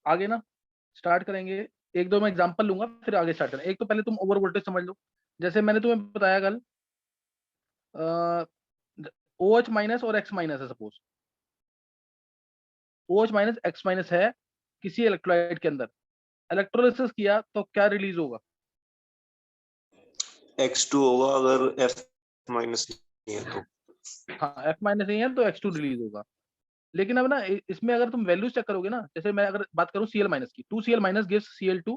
आगे ना स्टार्ट करेंगे, एक दो मैं एग्जांपल लूंगा फिर आगे स्टार्ट करें। एक तो पहले तुम ओवर वोल्टेज समझ लो। जैसे मैंने तुम्हें बताया कल, ओ एच माइनस और एक्स माइनस है, suppose O H minus X minus है किसी इलेक्ट्रोलाइट के अंदर, इलेक्ट्रोलिसिस किया तो क्या रिलीज होगा? X2 होगा अगर F माइनस नहीं है तो। हाँ, एफ माइनस नहीं है तो एक्स टू रिलीज होगा। लेकिन अब ना इसमें अगर तुम वैल्यूज चेक करोगे ना, जैसे मैं अगर बात करूं Cl माइनस की, 2Cl minus gives Cl2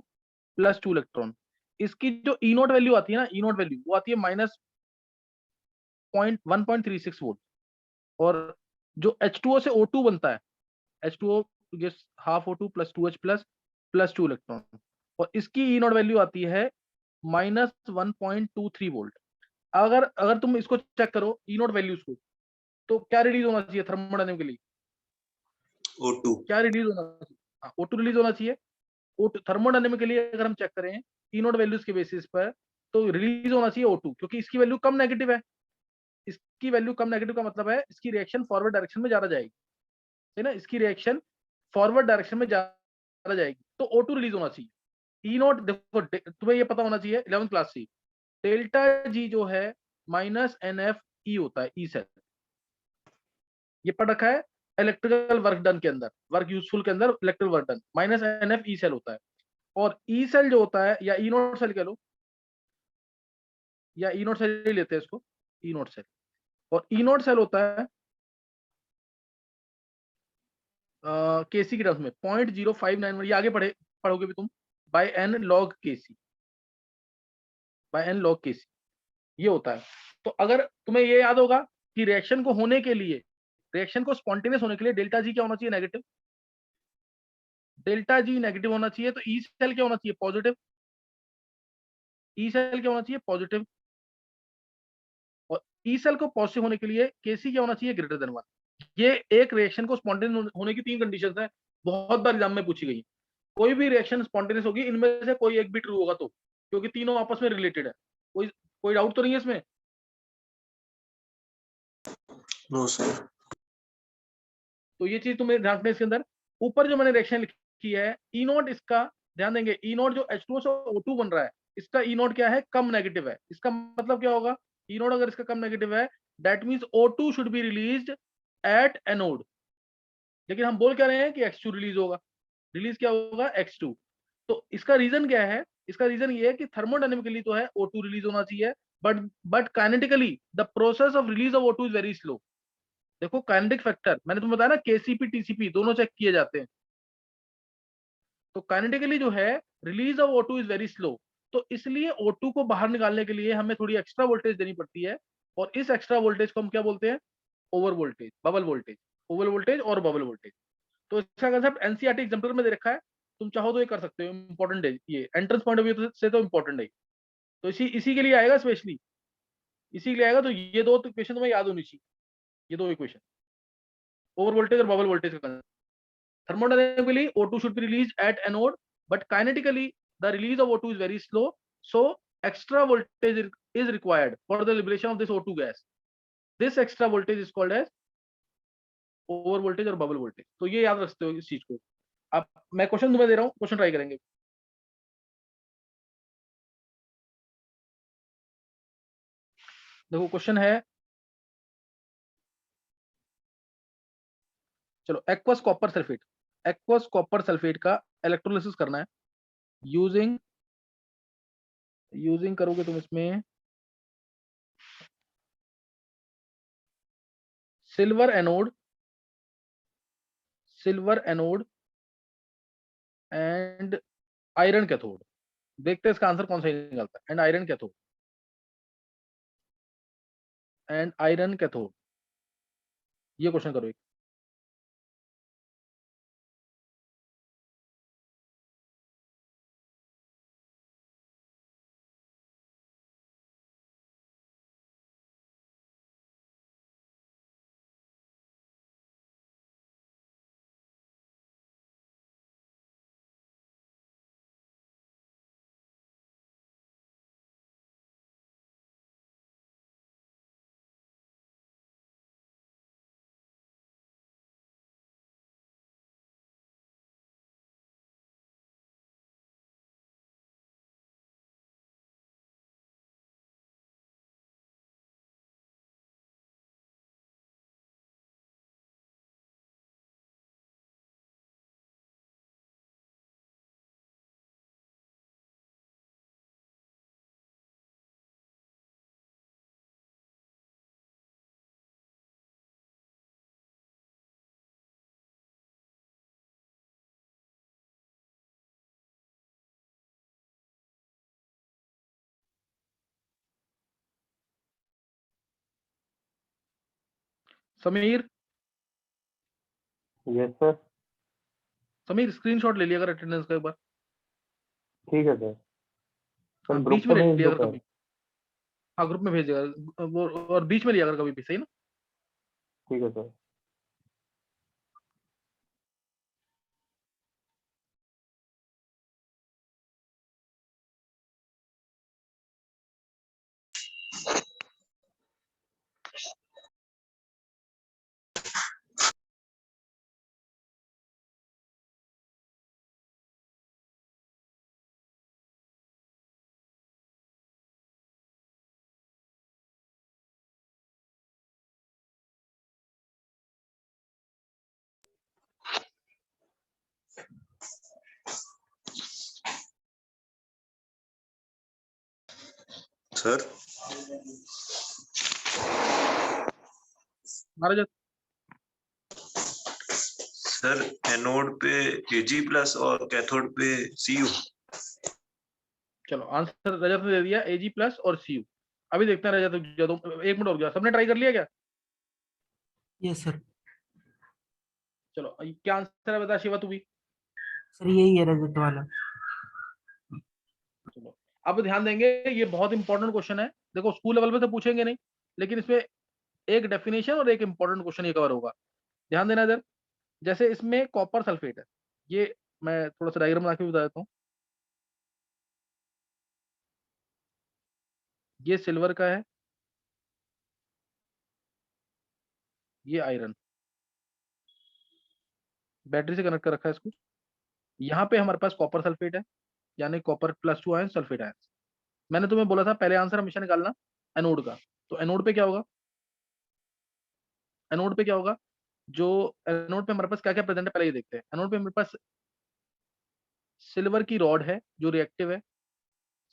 plus 2 electron. इसकी जो ई नोट वैल्यू आती है ना, ई नोट वैल्यू वो आती है माइनस 1.36 वोल्ट। और जो H2O से O2 बनता है, H2O gives half O2 plus 2H plus 2 electron, और इसकी ई नोट वैल्यू आती है माइनस 1.23 वोल्ट। अगर अगर तुम इसको चेक करो ई नोट वैल्यूज को, तो क्या रिलीज होना चाहिए थर्मोडायनेमिकली? O2। क्या रिलीज होना चाहिए? हाँ, O2 रिलीज होना चाहिए। O2 थर्मोडायनेमिकली अगर हम चेक करें ई नोट वैल्यूज के बेसिस पर, तो रिलीज होना चाहिए O2, क्योंकि इसकी वैल्यू कम नेगेटिव है। इसकी वैल्यू कम नेगेटिव का मतलब है इसकी रिएक्शन फॉरवर्ड डायरेक्शन में ज्यादा जाएगी, है ना, इसकी रिएक्शन फॉरवर्ड डायरेक्शन में ज्यादा जाएगी, तो O2 रिलीज होना चाहिए। ई नोट देखो, तुम्हें ये पता होना चाहिए 11th क्लास से, डेल्टा जी जो है माइनस एन एफ ई होता है, ई सेल, ये पढ़ रखा है इलेक्ट्रिकल वर्क डन के अंदर, वर्क यूजफुल के अंदर electrical work done minus N F E cell होता है। और ई सेल जो होता है, या ई नोट सेल कह लो, या ई नोट सेल ही लेते हैं इसको, ई नोट सेल। और ई नोट सेल होता है केसी की टर्म्स में 0.0591, ये आगे पढ़ोगे भी तुम, बाय एन लॉग केसी, बाय एन लॉग केसी, ये होता है। तो अगर तुम्हें ये याद होगा कि रिएक्शन को होने के लिए, रिएक्शन को स्पॉन्टेनियस होने के लिए डेल्टा जी क्या होना चाहिए? नेगेटिव। डेल्टा जी नेगेटिव होना चाहिए, तो ई सेल क्या होना चाहिए? पॉजिटिव। ई सेल क्या होना चाहिए? पॉजिटिव। और ई सेल को पॉजिटिव होने के लिए केसी क्या होना चाहिए? Greater than 1। ये एक रिएक्शन को स्पॉन्टेनियस होने की तीन कंडीशंस हैं, बहुत बार एग्जाम में पूछी गई। कोई भी रिएक्शन स्पॉन्टेनियस होगी, इनमें से कोई एक भी ट्रू होगा, तो क्योंकि तीनों आपस में रिलेटेड है। कोई कोई डाउट तो नहीं है इसमें? No sir. तो ये चीज तुम्हें ध्यान रखना है। इसके अंदर ऊपर जो मैंने रिएक्शन लिखी है ई नोट, इसका ध्यान देंगे। ई नोट जो H2O से O2 बन रहा है, इसका ई नोट क्या है? कम नेगेटिव है। इसका मतलब क्या होगा? ई नोट अगर इसका कम नेगेटिव है, that means O2 should be released at anode. लेकिन हम बोल क्या रहे हैं कि X2 रिलीज होगा। रिलीज क्या होगा? X2। तो इसका रीजन क्या है? इसका रीजन ये है कि थर्मोडायनेमिकली तो है O2 रिलीज होना चाहिए, but kinetically the process of release of O2 is very slow. देखो काइनेटिक फैक्टर मैंने तुम्हें बताया ना, केसीपी टीसीपी दोनों चेक किए जाते हैं। तो काइनेटिकली जो है release of O2 is very slow. तो इसलिए O2 को बाहर निकालने के लिए हमें थोड़ी एक्स्ट्रा वोल्टेज देनी पड़ती है, और इस एक्स्ट्रा वोल्टेज को हम क्या बोलते हैं? Over voltage, bubble voltage. Over voltage और बबल वोल्टेज। तो इसका कंसेप्ट एनसीईआरटी एग्जाम्पल में दे रखा है, तुम चाहो तो ये कर सकते हो, इंपॉर्टेंट है ये, एंट्रेंस पॉइंट ऑफ व्यू से तो इंपॉर्टेंट है। तो इसी इसी के लिए आएगा स्पेशली, इसी के लिए आएगा। तो ये दो क्वेश्चन तुम्हें याद होनी चाहिए, ये दो इक्वेशन, ओवर वोल्टेज और बबल वोल्टेज का। Thermodynamically, O2 should be released at anode, but kinetically, the release of O2 is very slow. So, extra voltage is required for the liberation of this O2 gas. This extra voltage is called as over voltage और bubble voltage. तो ये याद रखते हो इस चीज को। अब मैं क्वेश्चन तुम्हें दे रहा हूँ, क्वेश्चन ट्राई करेंगे। देखो क्वेश्चन है, चलो, aqueous copper sulphate, aqueous copper sulphate का इलेक्ट्रोलिसिस करना है यूजिंग, यूजिंग करोगे तुम इसमें silver anode, silver anode and iron cathode. देखते हैं इसका आंसर कौन सा ही निकलता है। And iron cathode, and iron cathode, ये क्वेश्चन करो एक। Sameer, yes sir. Sameer screenshot ले लिया अगर अटेंडेंस का एक बार। ठीक है सर। सर हाँ, ग्रुप बीच पे में ले भेज लिया दो अगर सर। कभी। हाँ, ग्रुप में भेजेगा वो, और बीच में लिया अगर कभी भी, सही ना? ठीक है सर। सर महाराज, सर एनोड पे Ag+ और कैथोड पे Cu। चलो आंसर रजत ने दे दिया Ag+ और Cu। अभी देखते हैं रजत, एक मिनट हो गया, सबने ट्राई कर लिया क्या? Yes sir. चलो क्या आंसर है, बता शिवा तू भी। सर यही है रजत वाला। चलो अब ध्यान देंगे, ये बहुत इंपॉर्टेंट क्वेश्चन है। देखो स्कूल लेवल पे तो पूछेंगे नहीं, लेकिन इसमें एक डेफिनेशन और एक इंपॉर्टेंट क्वेश्चन ये कवर होगा। ध्यान देना इधर। जैसे इसमें कॉपर सल्फेट है, ये मैं थोड़ा सा डायग्राम बना के बता देता हूँ। ये सिल्वर का है, ये आयरन, बैटरी से कनेक्ट कर रखा है इसको। यहाँ पे हमारे पास कॉपर सल्फेट है, यानी कॉपर+2 आयन सल्फेट आयन। मैंने तुम्हें बोला था पहले आंसर हमेशा निकालना एनोड का। तो एनोड पे क्या होगा, एनोड पे क्या होगा, जो एनोड पे हमारे पास क्या क्या प्रेजेंट है पहले ये देखते हैं। एनोड पे हमारे पास सिल्वर की रॉड है जो रिएक्टिव है,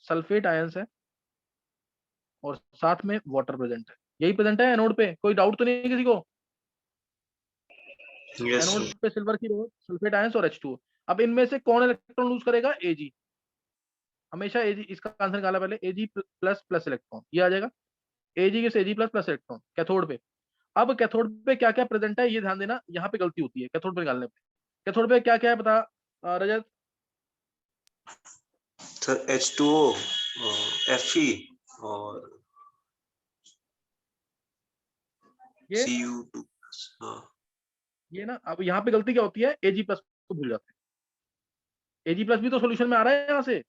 सल्फेट आयंस है, और साथ में वाटर प्रेजेंट है। यही प्रेजेंट है एनोड पे, कोई डाउट तो नहीं है किसी को? Yes anode sir. पे सिल्वर की रॉड, सल्फेट आयंस और H2। अब इनमें से कौन इलेक्ट्रॉन लूज करेगा? Ag। हमेशा Ag, इसका आंसर निकाला पहले, Ag++ इलेक्ट्रॉन, ये आ जाएगा। Ag के Ag++ इलेक्ट्रॉन कैथोड पे। अब कैथोड पे क्या क्या प्रेजेंट है ये ध्यान देना, यहाँ पे गलती होती है कैथोड पे निकालने पे। कैथोड पे क्या क्या है बता रजत। सर H2O, Fe और ये Cu2। हाँ ये ना, अब यहाँ पे गलती क्या होती है, Ag+ को भूल जाते हैं। Ag+ भी तो सोल्यूशन में आ रहा है यहाँ से,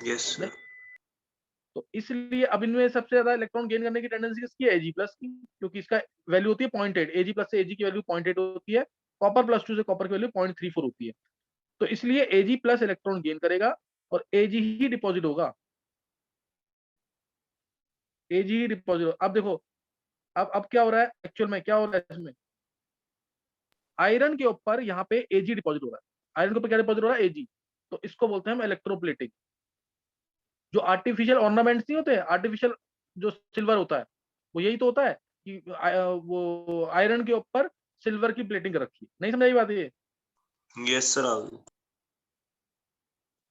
यस नहीं? सर। तो इसलिए अब इनमें सबसे ज्यादा इलेक्ट्रॉन गेन करने की टेंडेंसी किसकी है? Ag+ की, क्योंकि इसका वैल्यू होती है 0.8। Ag+ से Ag की वैल्यू 0.8 होती है, कॉपर+2 से कॉपर की वैल्यू 0.34 होती है। तो इसलिए Ag+ इलेक्ट्रॉन गेन करेगा और Ag ही डिपॉजिट होगा। Ag ही डिपॉजिट होगा। अब देखो, अब क्या हो रहा है एक्चुअल में, क्या हो रहा है इसमें, आयरन के ऊपर यहाँ पे Ag डिपॉजिट हो रहा है। आयरन के ऊपर क्या डिपॉजिट हो रहा है? Ag। तो इसको बोलते हैं हम इलेक्ट्रोप्लेटिंग। जो आर्टिफिशियल ऑर्नामेंट्स नहीं होते, आर्टिफिशियल जो सिल्वर होता है, वो यही तो होता है कि वो आयरन के ऊपर सिल्वर की प्लेटिंग कर रखी है। नहीं समझ आई बात ये? यस सर, आ गई।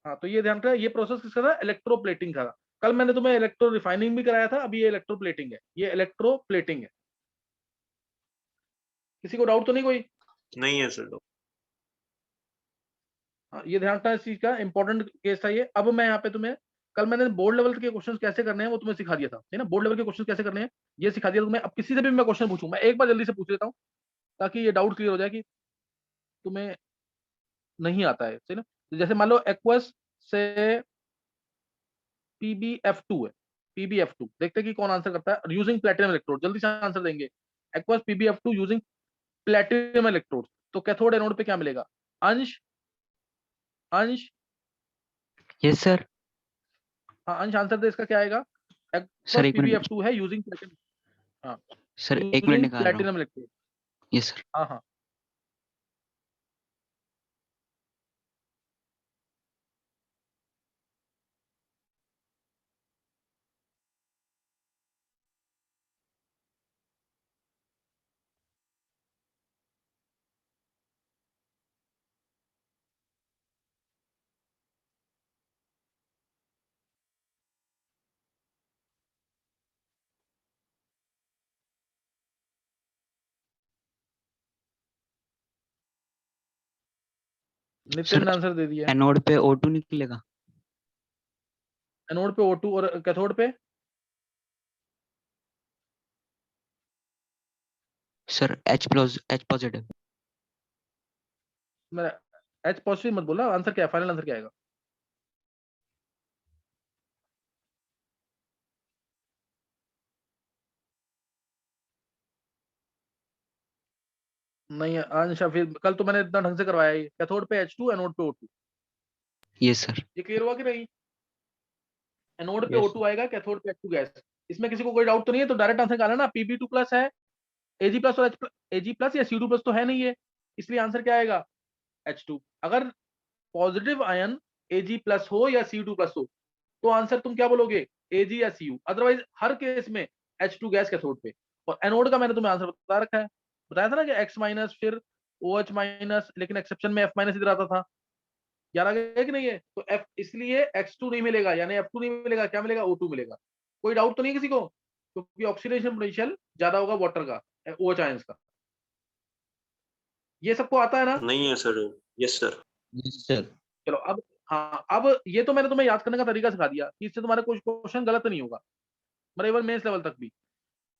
हाँ, तो ये ध्यान रखना, ये प्रोसेस किसका था? इलेक्ट्रोप्लेटिंग का। कल मैंने तुम्हें इलेक्ट्रो रिफाइनिंग भी कराया था, अभी ये इलेक्ट्रोप्लेटिंग है, ये इलेक्ट्रोप्लेटिंग है। किसी को डाउट तो नहीं कोई? नहीं है सर। हाँ, ये ध्यान रखना, इस चीज का इंपॉर्टेंट केस था ये। अब मैं यहाँ पे तुम्हें, कल मैंने बोर्ड लेवल के क्वेश्चंस कैसे करने हैं वो तुम्हें सिखा दिया था, है ना? बोर्ड लेवल के क्वेश्चन कैसे करने हैं ये सिखा दिया तुम्हें। अब किसी से भी मैं क्वेश्चन पूछूं, मैं एक बार जल्दी से पूछ लेता हूँ ताकि ये डाउट क्लियर हो जाए कि तुम्हें नहीं आता है, सही ना? तो जैसे मान लो एक्वस से PbF2 है, PbF2 देखते हैं कि कौन आंसर करता है यूजिंग प्लेटिनम इलेक्ट्रोड। जल्दी से आंसर देंगे। Aqueous PbF2 using platinum electrode, तो कैथोड एनोड पे क्या मिलेगा? अंश, अंश, यस सर। हाँ अंश आंसर दे, इसका क्या आएगा? सर एक्वस एक मिनट, PbF2 है यूजिंग प्लेटिनम, हाँ, सर एक मिनट यूजिंग निकाल रहा हूँ। Platinum electrode. Yes sir. हाँ हाँ। नितिन ने आंसर दे दिया। एनोड पे O2 निकलेगा। एनोड पे O2 और कैथोड पे सर H पॉजिटिव। मेरा H पॉजिटिव मत बोला, आंसर क्या है, फाइनल आंसर क्या आएगा? नहीं अंशा, फिर कल तो मैंने इतना ढंग से करवाया है, कैथोड पे H2, एनोड पे O2। Yes sir. ये क्लियर हुआ कि नहीं? एनोड पे Yes, O2 आएगा, कैथोड पे H2 गैस। इसमें किसी को कोई डाउट तो नहीं है? तो डायरेक्ट आंसर निकाला ना, Pb2 प्लस है, Ag प्लस और Ag प्लस या Cu2 प्लस तो है नहीं है, इसलिए आंसर क्या आएगा? H2। अगर पॉजिटिव आयन Ag प्लस हो या Cu2 प्लस हो तो आंसर तुम क्या बोलोगे? Ag या Cu। अदरवाइज हर केस में H2 गैस कैथोड पे। और एनोड का मैंने तुम्हें आंसर बता रखा है, बताया था ना कि X माइनस फिर OH माइनस, लेकिन एक्सेप्शन में F माइनस इधर आता था, याद आ गया कि नहीं है? तो F, इसलिए X2 नहीं मिलेगा, यानी F2 नहीं मिलेगा, क्या मिलेगा? O2 मिलेगा। कोई डाउट तो नहीं है किसी को? क्योंकि ऑक्सीडेशन पोटेंशियल ज्यादा होगा वाटर का, OH आयंस का। ये सबको आता है ना? नहीं है sir. Yes sir. Yes sir. चलो अब, हाँ अब ये तो मैंने तुम्हें याद करने का तरीका सिखा दिया कि इससे तुम्हारा कोई क्वेश्चन गलत नहीं होगा, मतलब इवन मेंस लेवल तक भी।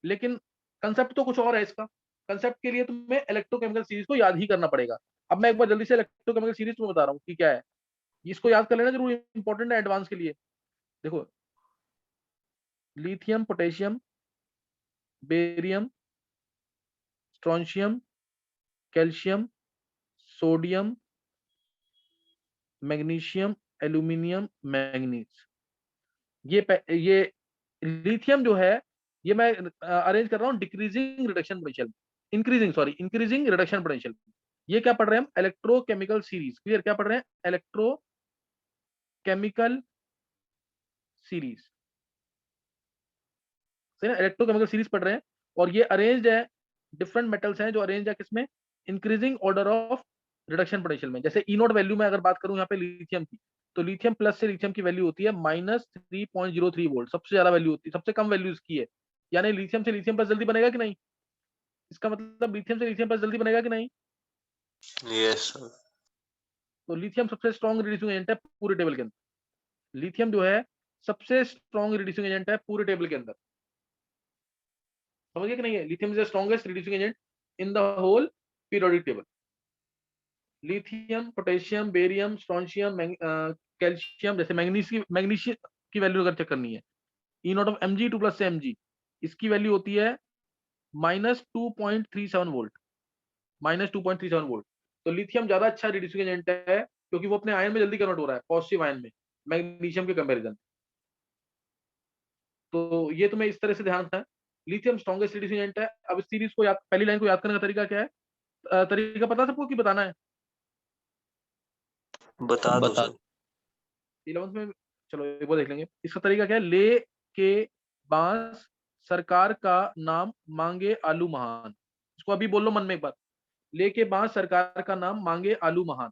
लेकिन कंसेप्ट तो कुछ और है इसका। कंसेप्ट के लिए तुम्हें इलेक्ट्रोकेमिकल सीरीज को याद ही करना पड़ेगा। अब मैं एक बार जल्दी से इलेक्ट्रोकेमिकल सीरीज तुम्हें बता रहा हूँ कि क्या है। इसको याद कर लेना जरूर, इंपॉर्टेंट है एडवांस के लिए। देखो, lithium, potassium, barium, strontium, calcium, sodium, magnesium, aluminium, manganese. ये लिथियम जो है, ये मैं अरेंज कर रहा हूँ decreasing reduction potential, increasing reduction potential. ये क्या पढ़ रहे हैं हम? Electrochemical series. क्लियर? क्या पढ़ रहे हैं? Electrochemical series. सही ना? इलेक्ट्रोकेमिकल सीरीज पढ़ रहे हैं, और ये अरेंज्ड है, डिफरेंट मेटल्स हैं जो अरेंज है किसमें? Increasing order of reduction potential में। जैसे ई नोट वैल्यू में अगर बात करूं यहाँ पे लिथियम की, तो लिथियम प्लस से लिथियम की वैल्यू होती है -3.03 वोल्ट, सबसे ज्यादा वैल्यू होती है, सबसे कम वैल्यू इसकी है। यानी लिथियम से लिथियम प्लस जल्दी बनेगा कि नहीं? इसका मतलब लिथियम से लिथियम प्लस जल्दी बनेगा कि नहीं? Yes sir. तो लिथियम सबसे स्ट्रॉन्ग रिड्यूसिंग एजेंट है पूरे टेबल के अंदर। लिथियम जो है सबसे स्ट्रॉन्ग रिड्यूसिंग एजेंट है पूरे टेबल के अंदर। समझिए कि नहीं है? Lithium is the strongest reducing agent in the whole periodic table. Lithium, potassium, barium, strontium, calcium, जैसे मैग्नीशियम की वैल्यू अगर चेक करनी है, E naught of Mg2 plus से Mg, इसकी वैल्यू होती है -2.37 वोल्ट, -2.37 वोल्ट। तो लिथियम ज्यादा अच्छा रिड्यूसिंग एजेंट है, क्योंकि वो अपने आयन में जल्दी कन्वर्ट हो रहा है, पॉजिटिव आयन में, मैग्नीशियम के कंपैरिजन। तो ये तुम्हें इस तरह से ध्यान रखना है, लिथियम स्ट्रॉन्गेस्ट रिड्यूसिंग एजेंट है। अब इस सीरीज को याद, पहली लाइन को याद करने का तरीका क्या है? तरीका पता सबको कि बताना है? बता दो सर। 11th में, चलो एक बार देख लेंगे इसका तरीका क्या है। ले के बांस सरकार का नाम मांगे आलू महान। इसको अभी बोल लो मन में एक बार, ले के बांस सरकार का नाम मांगे आलू महान।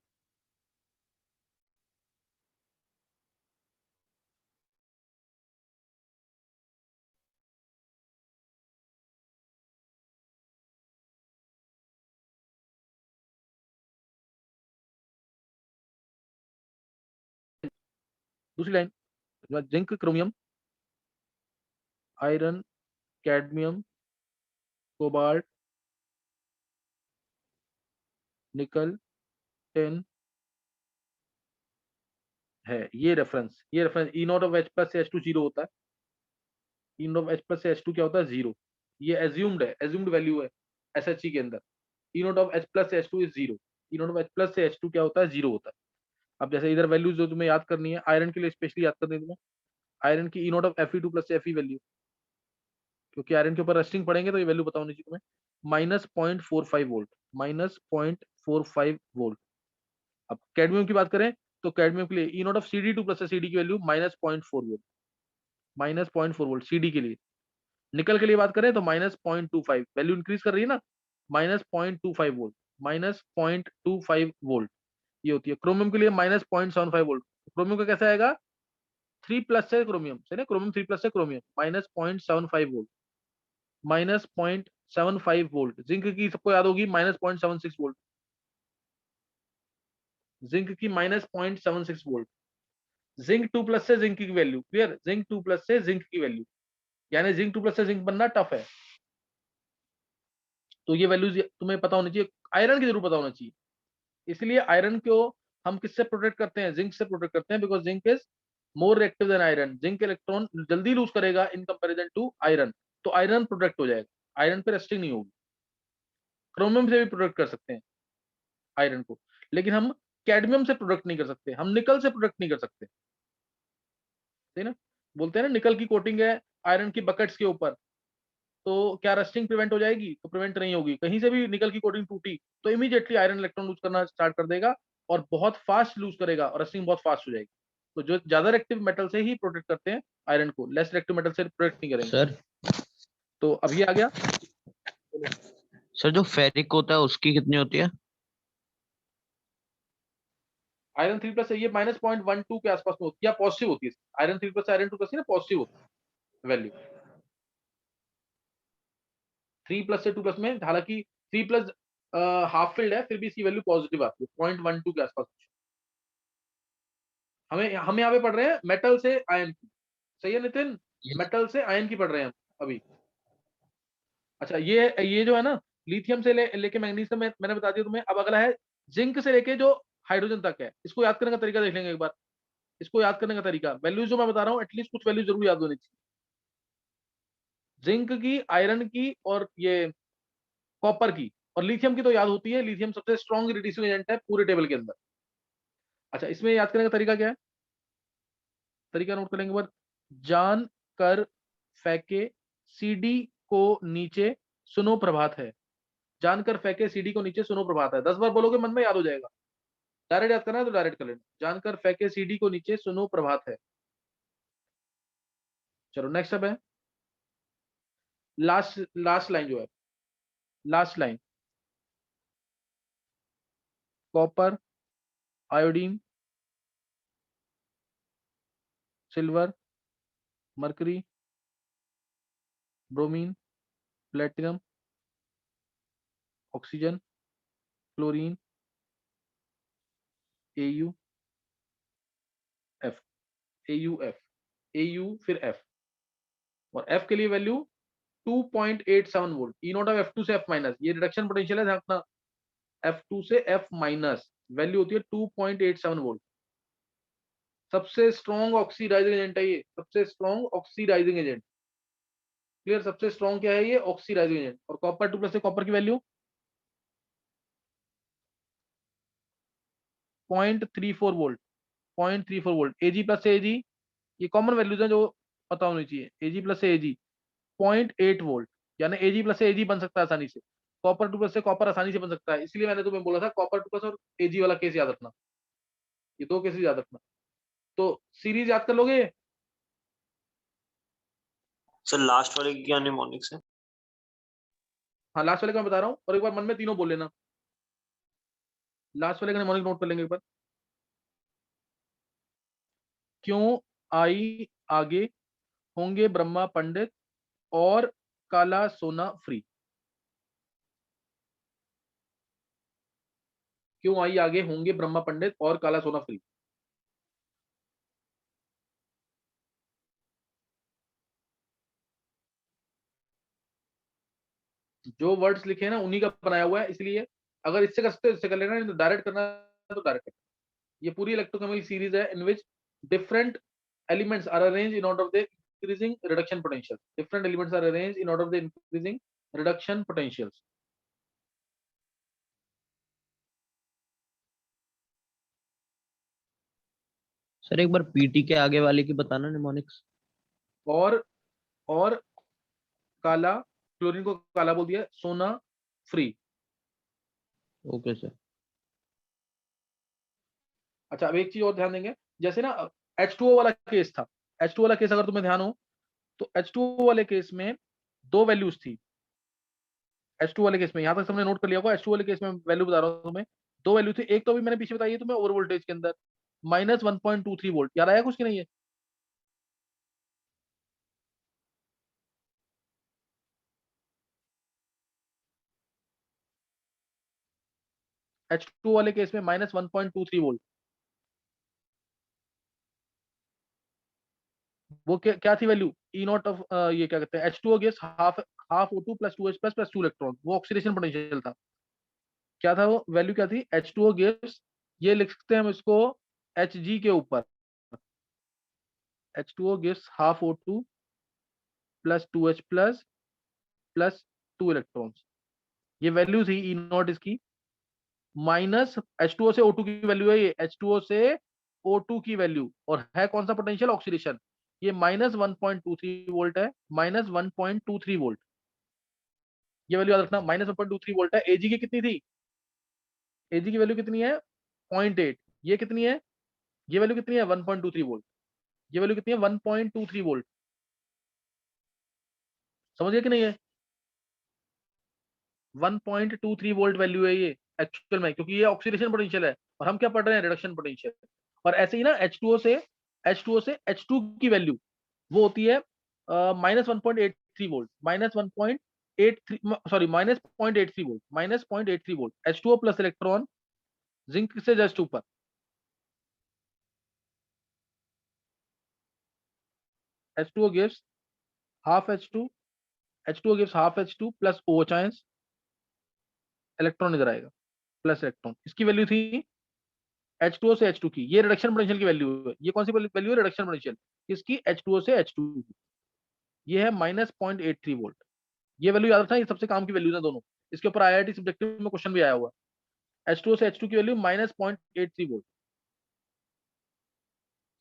दूसरी line, zinc, chromium, iron, cadmium, cobalt, निकल, टिन है। ये reference E naught of H plus से H2 जीरो होता है। E naught of H plus से H2 क्या होता है? जीरो। ये एज्यूम्ड है, एज्यूम्ड वैल्यू है SHE के अंदर। ई नॉट ऑफ H प्लस से H2 is zero. E naught of H plus से H2 क्या होता है? जीरो होता है। अब जैसे इधर वैल्यूज जो तुम्हें याद करनी है, आयरन के लिए स्पेशली याद करनी है तुम्हें, आयरन की ई नॉट ऑफ Fe2 प्लस से Fe वैल्यू, क्योंकि आयरन के ऊपर रेस्टिंग पड़ेंगे तो ये वैल्यू बताओ नीचे तुम्हें, -0.45 वोल्ट, -0.45 वोल्ट। अब कैडमियम की बात करें तो कैडमियम के लिए ई नॉट ऑफ CD2 प्लस से CD की वैल्यू -0.4 वोल्ट, -0.4 वोल्ट CD के लिए। निकल के लिए बात करें तो -0.25, वैल्यू इंक्रीज कर रही है ना, -0.25 वोल्ट, -0.25 वोल्ट ये होती है। क्रोमियम के लिए -0.75 वोल्ट। क्रोमियम का कैसा आएगा? 3 प्लस से क्रोमियम, सही ना? क्रोमियम 3 प्लस से क्रोमियम, -0.75 वोल्ट, -0.75 वोल्ट। जिंक की सबको याद होगी, -0.76 वोल्ट। जिंक की -0.76 वोल्ट, जिंक 2+ से जिंक की वैल्यू, क्लियर, जिंक 2+ से जिंक की वैल्यू, यानी जिंक 2+ से जिंक बनना टफ है, तो ये वैल्यूज तुम्हें पता होनी चाहिए, आयरन की जरूर पता होना चाहिए। इसलिए आयरन को हम किससे प्रोटेक्ट करते हैं, जिंक से प्रोटेक्ट करते हैं, because zinc is more reactive than iron, zinc electron जल्दी लूज करेगा इन कंपैरिजन टू आयरन, तो आयरन प्रोटेक्ट हो जाएगा, आयरन पे रेस्टिंग नहीं होगी। क्रोमियम से भी प्रोटेक्ट कर सकते हैं आयरन को, लेकिन हम कैडमियम से प्रोटेक्ट नहीं कर सकते, हम निकल से प्रोटेक्ट नहीं कर सकते, सही ना। बोलते हैं ना निकल की कोटिंग है आयरन की बकेट्स के ऊपर, तो क्या रस्टिंग प्रिवेंट हो जाएगी, तो प्रिवेंट नहीं होगी। कहीं से भी निकल की कोटिंग टूटी तो इमीडिएटली आयरन इलेक्ट्रॉन लूज करना स्टार्ट कर देगा और बहुत फास्ट लूज करेगा और रस्टिंग बहुत फास्ट हो जाएगी। तो जो ज्यादा रिएक्टिव मेटल से ही प्रोटेक्ट करते हैं आयरन को, लेस रिएक्टिव मेटल से प्रोटेक्ट नहीं करेंगे। सर तो अब ये आ गया। सर जो फेरिक होता है उसकी कितनी होती है? आयरन 3+ है, ये -0.12 के आसपास में होती है, या पॉजिटिव होती है। आयरन 3+ आयरन 2+ ना पॉजिटिव होती है वैल्यू, 3+ से 2+ में, हालांकि 3+ हाफ फील्ड है, फिर भी इसकी वैल्यू पॉजिटिव आती है 0.12 के आसपास। हम यहाँ पे पढ़ रहे हैं मेटल से आयन की, सही है नितिन, मेटल से आयन की पढ़ रहे हैं हम अभी। अच्छा ये जो है ना लिथियम से लेके मैग्नीशियम में मैंने बता दिया तुम्हें। अब अगला है जिंक से लेके जो हाइड्रोजन तक है, इसको याद करने का तरीका देख लेंगे एक बार। इसको याद करने का तरीका, वैल्यूज जो मैं बता रहा हूँ एटलीस्ट कुछ वैल्यू जरूर याद होनी चाहिए, जिंक की, आयरन की, और ये कॉपर की, और लिथियम की तो याद होती है, लिथियम सबसे स्ट्रॉन्ग रिड्यूसिंग एजेंट है पूरे टेबल के अंदर। अच्छा इसमें याद करने का तरीका क्या है, तरीका नोट करेंगे बार, जान कर फेंके सीडी को नीचे, सुनो प्रभात है। जानकर फेंके सीडी को नीचे, सुनो प्रभात है, 10 बार बोलोगे मन में याद हो जाएगा। डायरेक्ट याद करना है तो डायरेक्ट कर लेना, जानकर फेंके सीडी को नीचे, सुनो प्रभात है। चलो नेक्स्ट अब है लास्ट लास्ट लाइन जो है, last line, copper, iodine, silver, mercury, bromine, platinum, oxygen, chlorine, AU, F, AU F, AU फिर एफ, और एफ के लिए value 2.87 volt, E naught of F2 से F माइनस, ये रिडक्शन पोटेंशियल है अपना, F2 से F माइनस वैल्यू होती है 2.87 वोल्ट। सबसे स्ट्रॉन्ग ऑक्सीडाइजिंग एजेंट है ये, सबसे स्ट्रॉन्ग ऑक्सीडाइजिंग एजेंट, क्लियर, सबसे स्ट्रॉन्ग क्या है ये, ऑक्सीडाइजिंग एजेंट। और कॉपर 2+ से कॉपर की वैल्यू 0.34 वोल्ट, 0.34 वोल्ट। Ag+ से Ag, ये कॉमन वैल्यूज हैं जो पता होनी चाहिए, Ag+ से Ag 0.8 वोल्ट, यानी Ag+ से Ag बन सकता है आसानी से, कॉपर 2+ से कॉपर आसानी से बन सकता है, इसलिए मैंने तुम्हें बोला था कॉपर 2+ और Ag वाला केस याद रखना, ये दो केसेस याद रखना। तो सीरीज याद कर लोगे। सर लास्ट वाले की क्या निमोनिक्स है? हाँ लास्ट वाले का मैं बता रहा हूँ, और एक बार मन में तीनों बोल लेना, लास्ट वाले का निमोनिक नोट कर लेंगे एक बार। क्यों आई आगे होंगे ब्रह्मा पंडित और काला सोना फ्री, क्यों आई आगे होंगे ब्रह्मा पंडित और काला सोना फ्री। जो वर्ड्स लिखे हैं ना उन्हीं का बनाया हुआ है, इसलिए अगर इससे कर सकते हो इससे कर लेना, नहीं तो डायरेक्ट करना है तो डायरेक्ट करना। ये पूरी इलेक्ट्रोकेमिकल सीरीज है in which different elements are arranged in order of the increasing reduction potential, different elements are arranged in order of the increasing reduction potentials। Sir एक बार पीटी के आगे वाले की बताना निमोनिक्स। और काला, क्लोरीन को काला बोल दिया, सोना फ्री। Okay sir. अच्छा अब एक चीज और ध्यान देंगे, जैसे ना H2O वाला केस था, H2O वाला केस अगर तुम्हें ध्यान हो तो H2O वाले केस में दो वैल्यूज थी। H2 वाले केस में, यहाँ तक तुमने नोट कर लिया होगा, H2 वाले केस में वैल्यू बता रहा हूँ तुम्हें, दो वैल्यू थी, एक तो अभी मैंने पीछे बताई है तुम्हें ओवर वोल्टेज के अंदर -1.23 वोल्ट, याद आया कुछ कि नहीं है। H2 वाले केस में -1.23 वोल्ट। वो क्या थी वैल्यू ई नॉट ऑफ ये क्या कहते हैं H2O gives half O2 plus 2H plus 2 electron, वो ऑक्सीडेशन पोटेंशियल था। क्या था वो वैल्यू, क्या थी H2O गिव्स, ये लिख सकते हैं हम इसको Hg के ऊपर, H2O gives half O2 plus 2H plus 2 electrons. ये वैल्यू थी ई नॉट इसकी, माइनस H2O से O2 की वैल्यू है, ये H2O से O2 की वैल्यू, और है कौन सा पोटेंशियल, ऑक्सीडेशन। ये -1.23 वोल्ट है, -1.23 वोल्ट, ये वैल्यू याद रखना, -1.23 वोल्ट है। एजी की कितनी थी, एजी की वैल्यू कितनी है 0.8, ये कितनी है, ये वैल्यू कितनी है 1.23 वोल्ट, ये वैल्यू कितनी है 1.23 वोल्ट। समझिए कि नहीं है, 1.23 वोल्ट वैल्यू है ये एक्चुअल में, क्योंकि ये ऑक्सीडेशन पोटेंशियल है और हम क्या पढ़ रहे हैं, रिडक्शन पोटेंशियल। और ऐसे ही ना H2O से H2 की वैल्यू वो होती है -1.83 volt, -1.83 sorry -0.83 volt, -0.83 volt. H2O plus electron zinc से जस्ट ऊपर, H2O gives half H2, H2O gives half H2 plus OH ions, electron इधर आएगा प्लस इलेक्ट्रॉन। इसकी वैल्यू थी H2O से H2 की, ये रिडक्शन पोटेंशियल की वैल्यू है। ये कौन सी वैल्यू है, रिडक्शन पोटेंशियल इसकी H2O से H2 की, ये है -0.83 वोल्ट। ये वैल्यू याद रखना, ये सबसे काम की वैल्यूज है दोनों। इसके ऊपर IIT सब्जेक्टिव में क्वेश्चन भी आया हुआ है। H2O से H2 की वैल्यू -0.83 वोल्ट,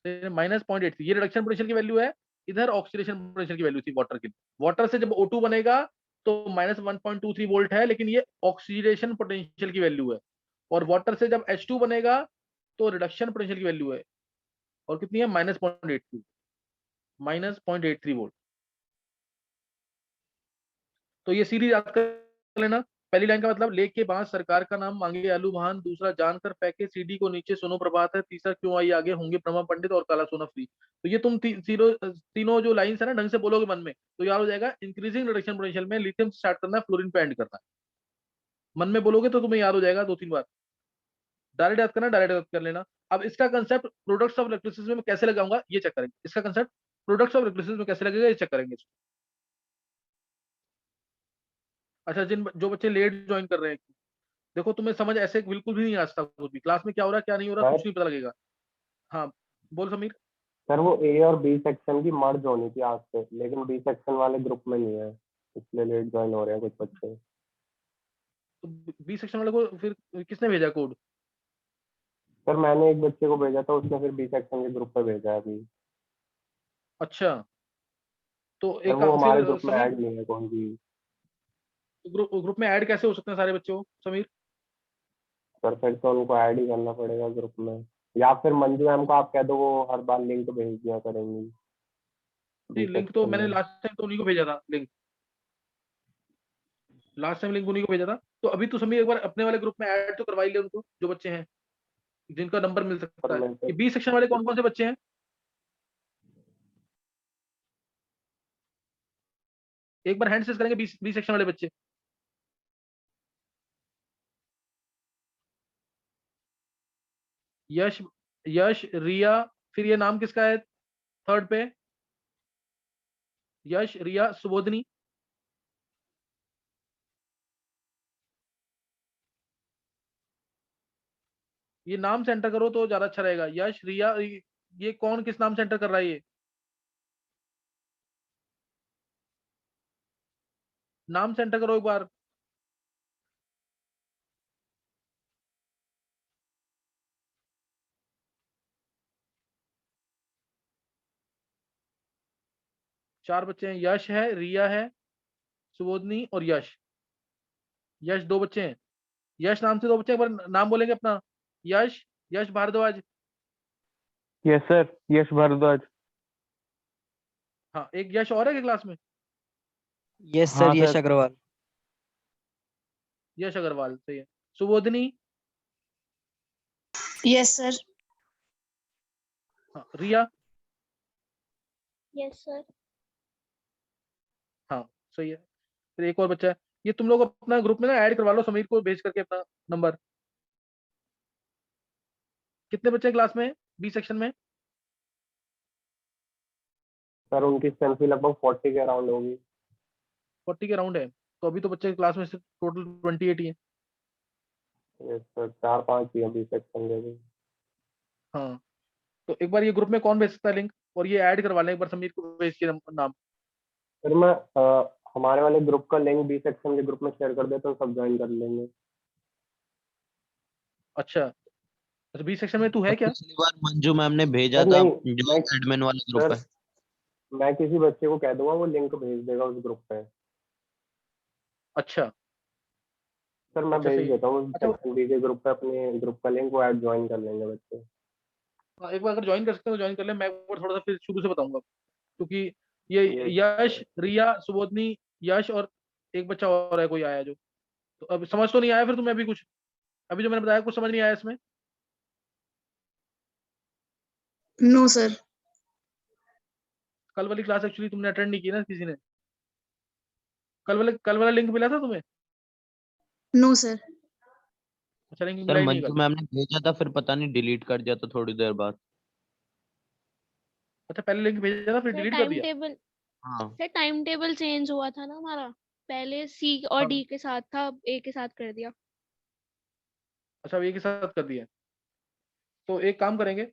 -0.83, ये रिडक्शन पोटेंशियल की वैल्यू है। इधर ऑक्सीडेशन पोटेंशियल की वैल्यू थी वाटर की। वाटर से जब O2 बनेगा तो -1.23 वोल्ट है, लेकिन ये ऑक्सीडेशन पोटेंशियल की वैल्यू है। और वाटर से जब H2 बनेगा तो रिडक्शन पोटेंशियल की वैल्यू है, और कितनी है -0.83 वोल्ट। तो ये सीरीज याद कर लेना। पहली लाइन का मतलब, लेके बांस सरकार का नाम मांगे आलू महान, दूसरा जानकर फेंके सीडी को नीचे सुनो प्रभात है, तीसरा क्यों आई आगे होंगे ब्रह्मा पंडित और काला सोना फ्री। तो ये तुम तीनों जो लाइंस है ना ढंग से बोलोगे मन में तो याद हो जाएगा। इंक्रीजिंग रिडक्शन पोटेंशियल में लिथियम स्टार्ट करना है, फ्लोरीन पे एंड करना है। मन में बोलोगे तो तुम्हें याद हो जाएगा 2-3 बार। डायरेक्ट याद करना, डायरेक्ट याद कर लेना। अब इसका कंसेप्ट प्रोडक्ट्स ऑफ इलेक्ट्रिसिटी में कैसे लगाऊंगा ये चेक करेंगे। इसका कंसेप्ट प्रोडक्ट्स ऑफ इलेक्ट्रिसिटी में कैसे लगेगा ये चेक करेंगे। अच्छा, जो बच्चे लेट ज्वाइन कर रहे हैं, देखो तुम्हें समझ ऐसे बिल्कुल भी नहीं आता, कुछ भी क्लास में क्या हो रहा है क्या नहीं हो रहा कुछ सर नहीं पता लगेगा। हाँ बोल समीर। सर वो A और B सेक्शन की मर्ज होनी थी आज से, लेकिन B सेक्शन वाले ग्रुप में नहीं है, इसलिए लेट ज्वाइन हो रहे हैं कुछ बच्चे। तो बी सेक्शन वाले को फिर किसने भेजा कोड? सर मैंने एक बच्चे को भेजा था, उसने फिर B सेक्शन के ग्रुप पे भेजा है अभी। अच्छा, तो सर एक वो हमारे फिर ग्रुप में समीर, ऐड नहीं है कोई भी। ग्रुप में ऐड कैसे हो सकते हैं सारे बच्चों समीर? सर फिर तो उनको ऐड ही करना पड़ेगा ग्रुप में, या फिर मंजू मैम को आप कह दो, वो हर बार लिंक भेज दिया करेंगी नहीं, B लिंक तो सेक्शन मैंने में। लास्ट टाइम तो उन्हीं को भेजा था, लिंक लास्ट टाइम लिंक उन्हीं को भेजा था। तो अभी तो समीर एक बार अपने वाले ग्रुप में ऐड तो करवा ही ले उनको, जो बच्चे हैं जिनका नंबर मिल पर सकता है। मैं ये बी सेक्शन वाले कौन कौन से बच्चे हैं? एक बार हैंड रेज करेंगे बी सेक्शन वाले बच्चे। यश, यश, रिया, फिर ये नाम किसका है थर्ड पे? यश, रिया, सुबोधनी। ये नाम से एंटर करो तो ज्यादा अच्छा रहेगा। यश, रिया, ये कौन किस नाम से एंटर कर रहा है? ये नाम से एंटर करो एक बार। चार बच्चे हैं, यश है, रिया है, सुबोधनी और यश। यश दो बच्चे हैं, यश नाम से दो बच्चे हैं। एक बार नाम बोलेंगे अपना। यश, यश भारद्वाज। Yes sir, Yash Bhardwaj. हाँ, एक यश और है क्लास में? यस हाँ सर, यश सर। अग्रवाल। यश अग्रवाल सही है। सुबोधनी। Yes sir. हाँ, रिया। Yes sir. हाँ सही है। फिर एक और बच्चा है। ये तुम लोग अपना ग्रुप में ना ऐड करवा लो, समीर को भेज करके अपना नंबर। कितने बच्चे क्लास में बी सेक्शन में? सर उनकी स्ट्रेंथ भी लगभग 40 के अराउंड होगी। 40 के राउंड है, तो अभी तो बच्चे क्लास में टोटल 28 ही है। यस सर, 4-5 ही अभी सेक्शन के भी। हाँ, तो एक बार ये ग्रुप में कौन भेज सकता है लिंक, और ये ऐड करवा लें एक बार समीर को भेज के नाम। सर मैं हमारे वाले ग्रुप का लिंक बी सेक्शन के ग्रुप में शेयर कर देता हूँ, सब ज्वाइन कर लेंगे। अच्छा, अच्छा बी सेक्शन में तू है क्या? पिछली बार मंजू मैम ने भेजा सर था नहीं, जो एडमिन वाला ग्रुप सर है। मैं किसी बच्चे को कह दूंगा, वो लिंक भेज देगा उस ग्रुप पे। अच्छा सर मैं अच्छा, भेज सही है। देता हूँ अच्छा, सेक्शन बी के ग्रुप पे अपने ग्रुप का लिंक, वो ऐड ज्वाइन कर लेंगे बच्चे। हाँ, एक बार अगर ज्वाइन कर सकते हो तो ज्वाइन कर ले। मैं एक बार थोड़ा सा फिर शुरू से बताऊंगा, क्योंकि ये ये यश, रिया, सुबोधनी, यश और एक बच्चा और है कोई आया जो, तो अब समझ तो नहीं आया फिर तुम्हें अभी कुछ? अभी जो मैंने बताया कुछ समझ नहीं आया इसमें? No sir. कल वाली क्लास एक्चुअली तुमने अटेंड नहीं की ना किसी ने? कल वाला लिंक मिला था तुम्हें? No sir. अच्छा, लिंक सर मिला ही नहीं मंजू कल। मैम ने भेजा था, फिर पता नहीं डिलीट कर दिया था थोड़ी देर बाद। अच्छा, पहले लिंक भेजा था फिर सर डिलीट कर टाइम दिया? टेबल हाँ सर टाइम टेबल चेंज हुआ था ना हमारा, पहले सी और हाँ, डी के साथ था, अब ए के साथ कर दिया। अच्छा, अब एक ही साथ कर दिया। तो एक काम करेंगे,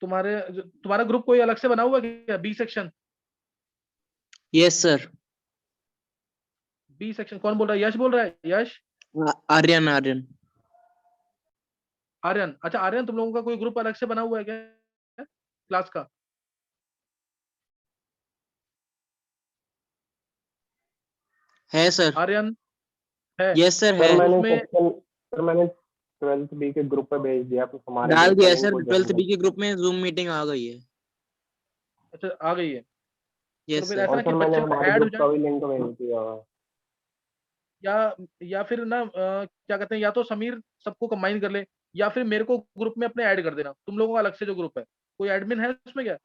तुम्हारा ग्रुप कोई अलग से बना हुआ है क्या, B section? Yes sir. B section कौन बोल रहा है? यश बोल रहा है? यश? आर्यन आर्यन। आर्यन? अच्छा आर्यन, तुम लोगों का कोई ग्रुप अलग से बना हुआ है क्या क्लास का? है सर। आर्यन है? यस सर सर है। मैंने उसमें सेक्शन सर मैंने 12th बी के ग्रुप पे भेज दिया, आप हमारे डाल ग्रुप का दिया है लिंक सर, वो 12th ज्वाइन बी के ग्रुप में जूम मीटिंग आ गई है। अच्छा आ गई है, तो यस फिर सर। ऐसा और ना सर कि मैंने बच्चे हमारे ऐड हो ग्रुप का जाए, भी लिंक भेज दिया हुआ है। या फिर ना क्या कहते हैं, या तो समीर सबको कंबाइन कर ले, या फिर मेरे को ग्रुप में अपने ऐड कर देना, तुम लोगों का अलग से जो ग्रुप है। कोई एडमिन है उसमें क्या?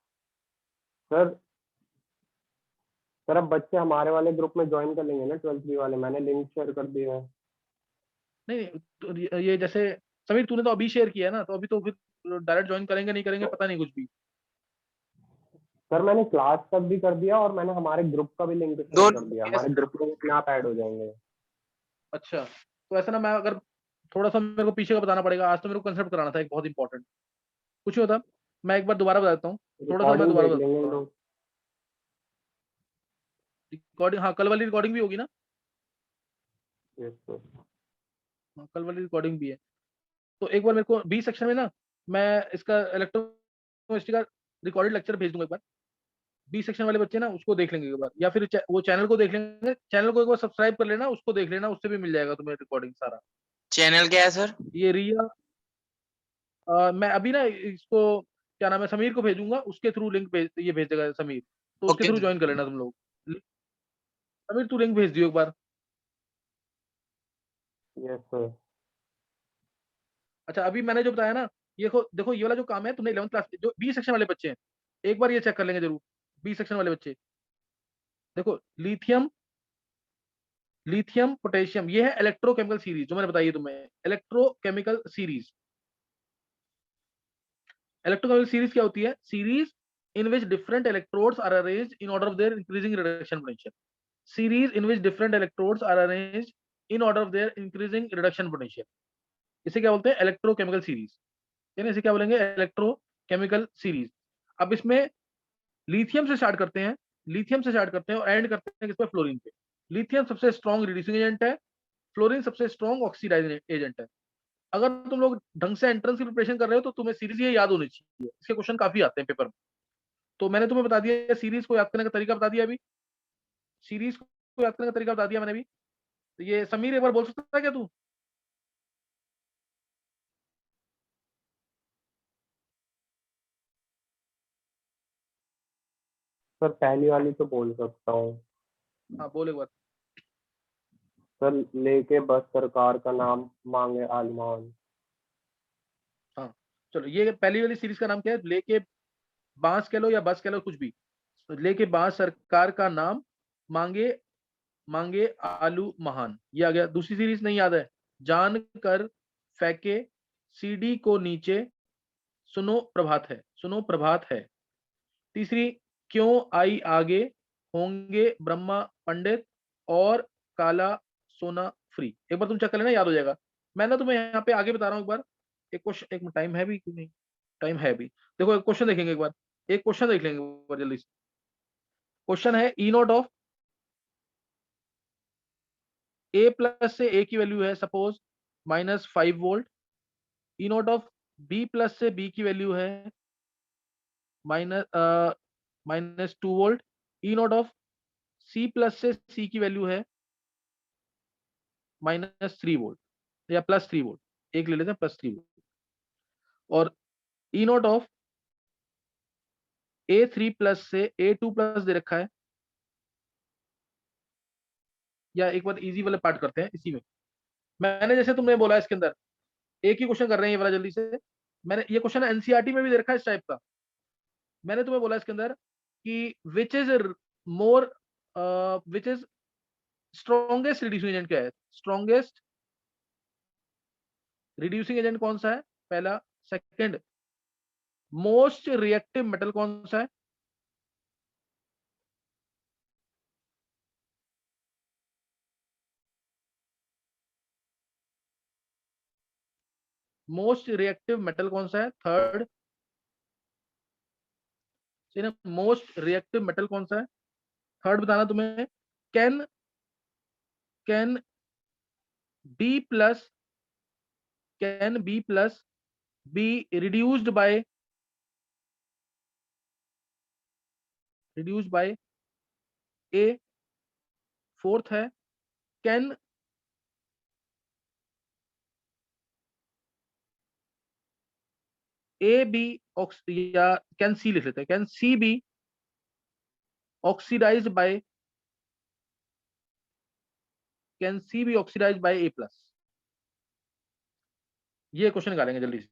सर सर अब बच्चे हमारे वाले ग्रुप में ज्वाइन कर लेंगे ना 12th बी वाले, मैंने लिंक शेयर कर दिया है। नहीं तो ये जैसे समीर तूने तो अभी शेयर किया है ना, तो अभी तो फिर डायरेक्ट ज्वाइन करेंगे नहीं करेंगे पता नहीं कुछ भी। सर मैंने क्लास तक भी कर दिया और मैंने हमारे ग्रुप का भी लिंक शेयर दो कर दिया, हमारे ग्रुप में अपने आप ऐड हो जाएंगे। अच्छा, तो ऐसा ना, मैं अगर थोड़ा सा मेरे को पीछे का बताना पड़ेगा, आज तो मेरे को कंसेप्ट कराना था एक बहुत इंपॉर्टेंट, कुछ नहीं होता, मैं एक बार दोबारा बता देता हूँ, थोड़ा सा मैं रिकॉर्डिंग दोबारा देख लेंगे बताता इन हूँ। लोग। रिकॉर्डिंग, हाँ कल वाली रिकॉर्डिंग भी होगी ना? Yes sir. हाँ, कल वाली रिकॉर्डिंग भी है। तो एक बार मेरे को बी सेक्शन में ना, मैं इसका इलेक्ट्रोकेमिस्ट्री का रिकॉर्डेड लेक्चर भेज दूंगा एक बार। बी सेक्शन वाले बच्चे ना उसको देख लेंगे एक बार, या फिर वो चैनल को देख लेंगे, चैनल को एक बार सब्सक्राइब कर लेना, उसको देख लेना, उससे भी मिल जाएगा तुम्हें रिकॉर्डिंग सारा। चैनल क्या है सर? ये रिया, मैं अभी ना इसको क्या नाम है, समीर को भेजूंगा, उसके थ्रू लिंक ये भेज देगा समीर, तो उसके ओके थ्रू सर। ज्वाइन कर लेना तुम लोग। समीर तू लिंक भेज दियो एक बार। Yes sir. अच्छा, अभी मैंने जो बताया ना, ये देखो देखो, ये वाला जो काम है तुमने 11th क्लास जो बी सेक्शन वाले बच्चे हैं, एक बार ये चेक कर लेंगे जरूर। बी सेक्शन वाले बच्चे देखो, लिथियम, लिथियम पोटेशियम, ये है इलेक्ट्रोकेमिकल सीरीज जो मैंने बताई है तुम्हें, इलेक्ट्रोकेमिकल सीरीज। इलेक्ट्रोकेमिकल सीरीज क्या होती है? Series in which different electrodes are arranged in order of their increasing reduction potential. Series in which different electrodes are arranged in order of their increasing reduction potential, इसे क्या बोलते हैं? Electrochemical series, यानी इसे क्या बोलेंगे? Electrochemical series. अब इसमें लिथियम से स्टार्ट करते हैं, लिथियम से स्टार्ट करते हैं और एंड करते हैं किस पे? फ्लोरीन पे। लिथियम सबसे स्ट्रॉन्ग रिड्यूसिंग एजेंट है, फ्लोरीन सबसे स्ट्रॉन्ग ऑक्सीडाइजिंग एजेंट है। अगर तुम लोग ढंग से एंट्रेंस की प्रिपरेशन कर रहे हो तो तुम्हें सीरीज ये याद होनी चाहिए, इसके क्वेश्चन काफी आते हैं पेपर में। तो मैंने तुम्हें बता दिया सीरीज को याद करने का तरीका, बता दिया अभी, सीरीज को याद करने का तरीका बता दिया मैंने अभी। तो ये समीर एक बार बोल सकता है क्या तू? सर पहली वाली तो बोल सकता हूँ। हाँ बोल एक बार। सर लेके बस सरकार का नाम मांगे आलमान। हाँ चलो, ये पहली वाली सीरीज का नाम क्या है? लेके बांस कह लो या बस कह लो, कुछ भी, तो लेके बांस सरकार का नाम, मांगे मांगे आलू महान, ये आ गया। दूसरी सीरीज नहीं याद है? जान कर फेंके CD को नीचे, सुनो प्रभात है, सुनो प्रभात है। तीसरी, क्यों आई आगे, होंगे ब्रह्मा पंडित और काला सोना फ्री। एक बार तुम चेक कर लेना, याद हो जाएगा। मैं ना तुम्हें यहाँ पे आगे बता रहा हूँ एक बार। एक क्वेश्चन, एक टाइम है भी कि नहीं, टाइम है भी। देखो एक क्वेश्चन देखेंगे एक बार, एक क्वेश्चन देख लेंगे एक बार जल्दी से। क्वेश्चन है E naught of A plus से ए की वैल्यू है suppose -5 volt, E naught of B plus से बी की वैल्यू है -2 volt, E naught of C plus से सी की वैल्यू है -3 वोल्ट या +3 वोल्ट, एक ले लेते हैं +3 वोल्ट। और ई नॉट ऑफ A3 प्लस से A2 प्लस दे रखा है, या एक बार इजी वाले पार्ट करते हैं इसी में। मैंने जैसे तुमने बोला इसके अंदर एक ही क्वेश्चन कर रहे हैं ये वाला जल्दी से। मैंने ये क्वेश्चन एनसीईआरटी में भी दे रखा है इस टाइप का। मैंने तुम्हें बोला इसके अंदर कि which is more which is strongest reducing agent क्या है, स्ट्रॉन्गेस्ट रिड्यूसिंग एजेंट कौन सा है पहला। सेकंड, मोस्ट रिएक्टिव मेटल कौन सा है। मोस्ट रिएक्टिव मेटल कौन सा है। थर्ड, मोस्ट रिएक्टिव मेटल कौन सा है। थर्ड बताना तुम्हें, can B plus B reduced by A. Fourth है, कैन ए बी या कैन सी लिख लेते हैं, can C be oxidised by A plus. ये क्वेश्चन निकालेंगे जल्दी से,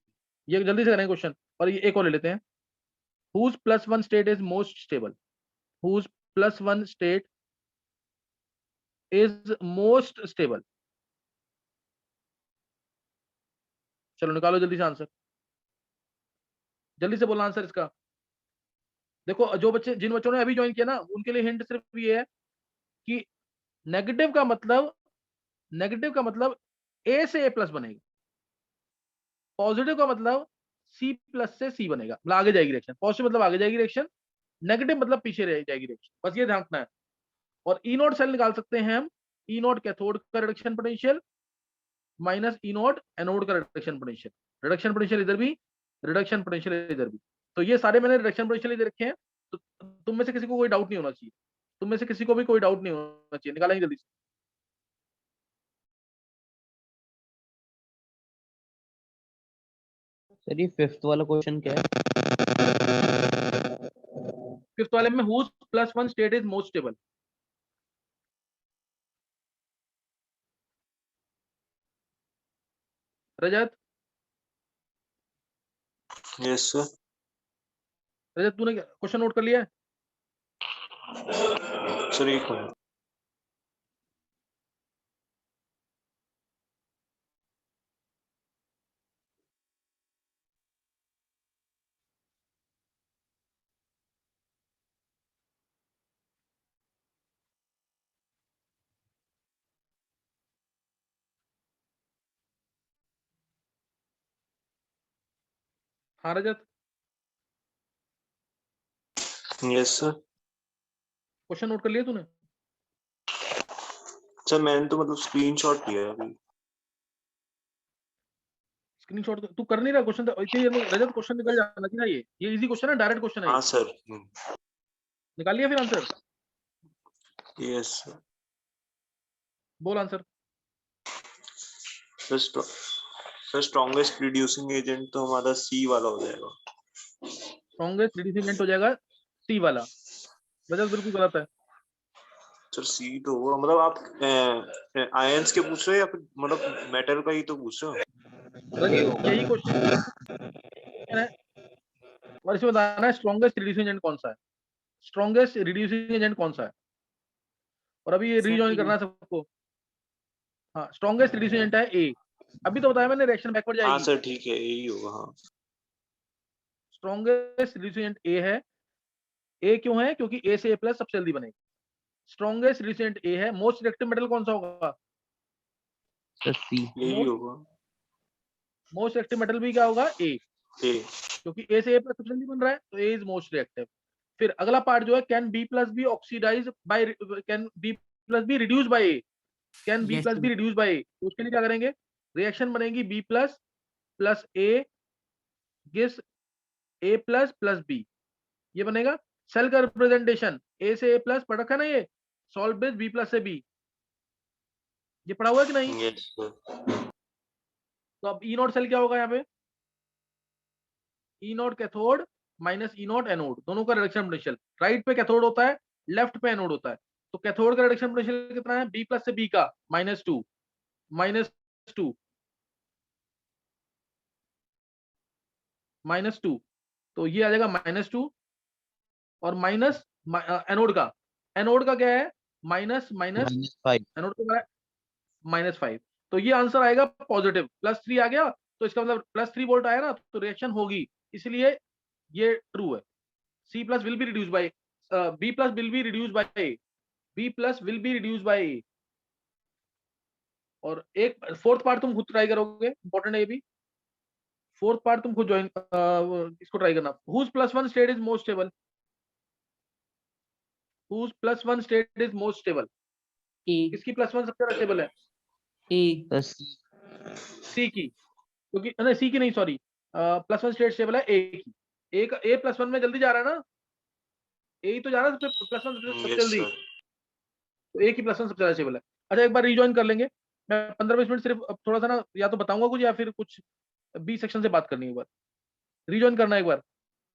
ये जल्दी से करेंगे क्वेश्चन। और ये एक और ले लेते हैं, whose +1 state is most stable, whose +1 state is most stable। चलो निकालो जल्दी से आंसर, जल्दी से बोलना आंसर इसका। देखो जो बच्चे, जिन बच्चों ने अभी ज्वाइन किया ना, उनके लिए हिंट सिर्फ ये है कि नेगेटिव का मतलब ए से ए प्लस बनेगा, पॉजिटिव का मतलब सी प्लस से सी बनेगा, मतलब आगे जाएगी रिएक्शन। पॉजिटिव मतलब आगे जाएगी रिएक्शन, नेगेटिव मतलब पीछे रह जाएगी रिएक्शन, बस ये ध्यान रखना है। और ई नॉट सेल निकाल सकते हैं हम, ई नॉट कैथोड का reduction potential minus E not anode का रिडक्शन पोटेंशियल। रिडक्शन पोटेंशियल इधर भी, रिडक्शन पोटेंशियल इधर भी। तो ये सारे मैंने रिडक्शन पोटेंशियल इधर रखे हैं। तो तुम में से किसी को कोई डाउट नहीं होना चाहिए, तुम में से किसी को भी कोई डाउट नहीं होना चाहिए। निकालेंगे जल्दी से। सर ये 5th वाला क्वेश्चन क्या है। फिफ्थ वाले में whose +1 state is most stable। Rajat, yes sir. Rajat तूने क्वेश्चन नोट कर लिया है। सर एक मिनट। हाँ रजत, यस सर। क्वेश्चन नोट कर लिया तूने। सर मैंने तो मतलब स्क्रीनशॉट लिया है अभी। स्क्रीनशॉट तू कर नहीं रहा क्वेश्चन, तो इतनी देर में रजत क्वेश्चन निकल जाना चाहिए ना। ये इजी क्वेश्चन है, डायरेक्ट क्वेश्चन है। हाँ सर। निकाल लिया फिर आंसर। Yes sir. बोल answer. Sir strongest reducing agent तो हमारा सी वाला हो जाएगा। स्ट्रॉन्गेस्ट रिड्यूसिंग एजेंट हो जाएगा सी वाला। रजत बिल्कुल गलत है। सर सी तो हुआ, मतलब आप आयंस के पूछ रहे हो या फिर मतलब मेटल का ही तो पूछ रहे हो। रजत यही क्वेश्चन है, और इसमें बताना है स्ट्रॉन्गेस्ट रिड्यूसिंग एजेंट कौन सा है। स्ट्रॉन्गेस्ट रिड्यूसिंग एजेंट कौन सा है। और अभी ये रीजॉइन करना है सबको। हाँ, स्ट्रॉन्गेस्ट रिड्यूसिंग एजेंट है ए। अभी तो बताया मैंने रिएक्शन बैकवर्ड हाँ जाएगी। सर ठीक है, यही होगा। हाँ स्ट्रॉन्गेस्ट रिड्यूसेंट ए है। ए क्यों है? क्योंकि ए से ए प्लस सबसे जल्दी बनेगी। स्ट्रॉन्गेस्ट रिड्यूसेंट ए है। मोस्ट रिएक्टिव मेटल कौन सा होगा? सर सी। यही होगा। मोस्ट रिएक्टिव मेटल भी क्या होगा? ए, ए क्योंकि ए से ए प्लस सबसे जल्दी बन रहा है, तो ए इज मोस्ट रिएक्टिव। फिर अगला पार्ट जो है, can B plus be oxidise by, can B plus be reduce by A, can be Yes, plus sir. B reduce by A. तो उसके लिए क्या करेंगे? रिएक्शन बनेगी B plus plus A gives A plus plus B, ये बनेगा। Cell का representation ए से ए प्लस पढ़ रखा है ना, ये सॉल्व बेस बी प्लस से बी, ये पढ़ा हुआ है कि नहीं? Yes sir. तो अब ई नोट सेल क्या होगा यहाँ पे? ई नोट कैथोड माइनस ई नोट एनोड, दोनों का रिडक्शन पोटेंशियल। राइट पे कैथोड होता है, लेफ्ट पे एनोड होता है। तो कैथोड का रिडक्शन पोटेंशियल कितना है? बी प्लस से बी का -2 -2, तो ये आ जाएगा -2 और माइनस एनोड का क्या है? Minus minus, -5। एनोड का है -5। तो ये आंसर आएगा पॉजिटिव। +3 आ गया, तो इसका मतलब +3 वोल्ट आया ना, तो रिएक्शन होगी, इसलिए ये ट्रू है। C plus will be reduce bye B plus will be reduce bye A, B plus will be reduce bye A। और एक फोर्थ पार्ट तुम खुद ट्राई करोगे, इंपॉर्टेंट है ये भी। फोर्थ पार्ट तुम खुद ज्वाइन इसको ट्राई करना। Whose +1 state is most stable? Whose +1 state is most stable? A, किसकी +1 सबसे ज्यादा स्टेबल है? A, सर सी। सी की, क्योंकि नहीं सी की नहीं, सॉरी, +1 स्टेट स्टेबल है ए की। ए का ए +1 में जल्दी जा रहा है ना, ए ही तो जा रहा है सबसे +1 सबसे यस जल्दी, सर। तो ए की +1 सबसे ज्यादा स्टेबल है। अच्छा एक बार रिजॉइन कर लेंगे, मैं 15-20 मिनट सिर्फ अब थोड़ा सा ना, या तो बताऊंगा कुछ या फिर कुछ बी सेक्शन से बात करनी है। एक बार रिजॉइन करना, एक बार